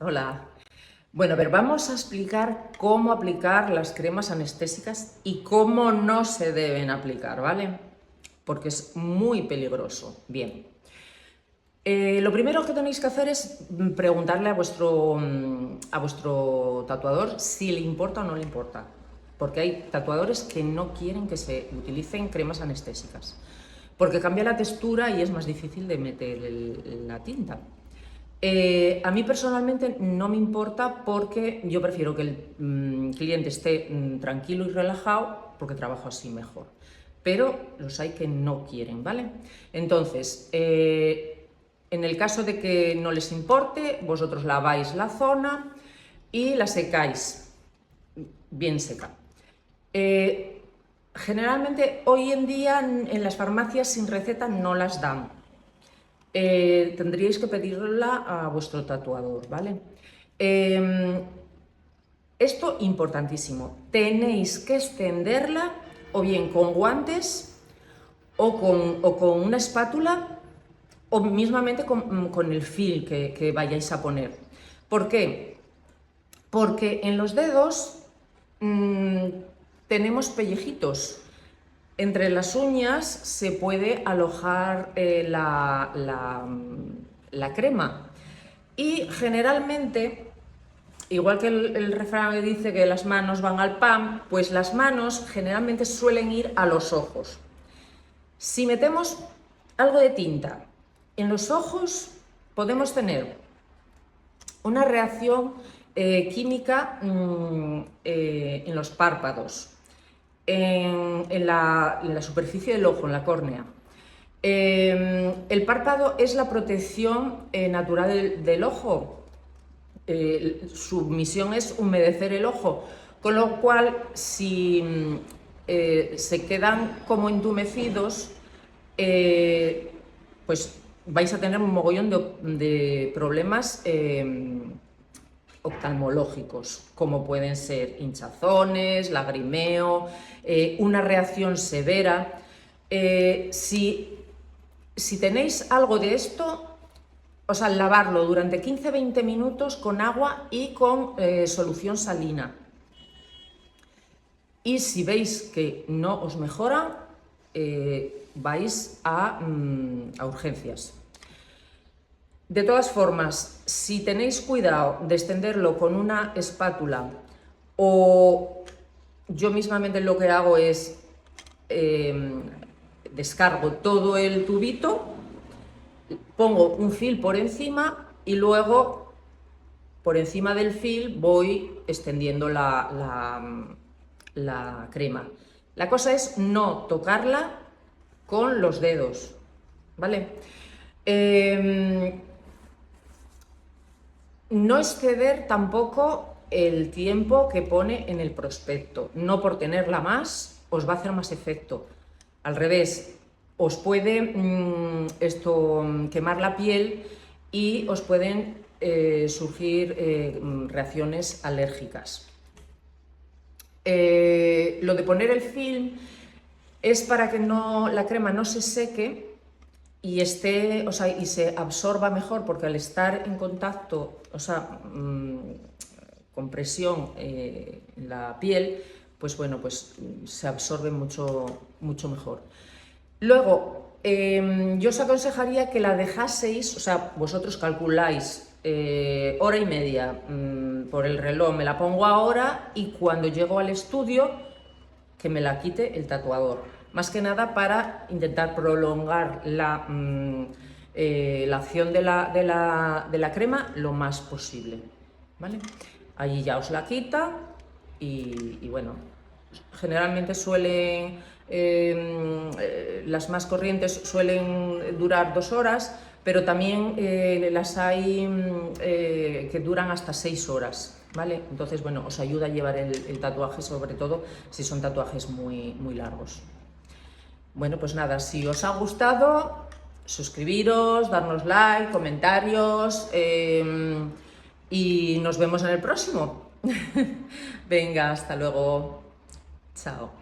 Hola. Bueno, a ver, vamos a explicar cómo aplicar las cremas anestésicas y cómo no se deben aplicar, ¿vale? Porque es muy peligroso. Bien. Lo primero que tenéis que hacer es preguntarle a vuestro tatuador si le importa o no le importa. Porque hay tatuadores que no quieren que se utilicen cremas anestésicas. Porque cambia la textura y es más difícil de meter la tinta. A mí personalmente no me importa porque yo prefiero que el cliente esté tranquilo y relajado porque trabajo así mejor. Pero los hay que no quieren, ¿vale? Entonces, en el caso de que no les importe, vosotros laváis la zona y la secáis bien seca. Generalmente hoy en día en las farmacias sin receta no las dan. Tendríais que pedirla a vuestro tatuador, ¿vale? Esto importantísimo, tenéis que extenderla o bien con guantes o con una espátula o mismamente con el fil que vayáis a poner. ¿Por qué? Porque en los dedos tenemos pellejitos. Entre las uñas se puede alojar la crema y generalmente, igual que el refrán que dice que las manos van al pan, pues las manos generalmente suelen ir a los ojos. Si metemos algo de tinta en los ojos, podemos tener una reacción química en los párpados, en la superficie del ojo, en la córnea. El párpado es la protección natural del ojo. Su misión es humedecer el ojo, con lo cual si se quedan como entumecidos, pues vais a tener un mogollón de problemas oftalmológicos, como pueden ser hinchazones, lagrimeo, una reacción severa. Si tenéis algo de esto, o sea, lavarlo durante 15-20 minutos con agua y con solución salina. Y si veis que no os mejora, vais a urgencias. De todas formas, si tenéis cuidado de extenderlo con una espátula o yo mismamente lo que hago es descargo todo el tubito, pongo un fil por encima y luego por encima del fil voy extendiendo la crema. La cosa es no tocarla con los dedos, ¿vale? No exceder tampoco el tiempo que pone en el prospecto. No por tenerla más os va a hacer más efecto. Al revés, os puede quemar la piel y os pueden surgir reacciones alérgicas. Lo de poner el film es para que la crema no se seque y esté, o sea, y se absorba mejor, porque al estar en contacto, o sea, con presión en la piel, pues bueno, pues se absorbe mucho mejor. Luego, yo os aconsejaría que la dejaseis, o sea, vosotros calculáis hora y media por el reloj, me la pongo ahora y cuando llego al estudio, que me la quite el tatuador. Más que nada para intentar prolongar la acción de la crema lo más posible, ¿vale? Allí ya os la quita y bueno, generalmente las más corrientes suelen durar 2 horas, pero también las hay que duran hasta 6 horas. ¿Vale? Entonces, bueno, os ayuda a llevar el tatuaje, sobre todo si son tatuajes muy largos. Bueno, pues nada, si os ha gustado, suscribiros, darnos like, comentarios y nos vemos en el próximo. Venga, hasta luego. Chao.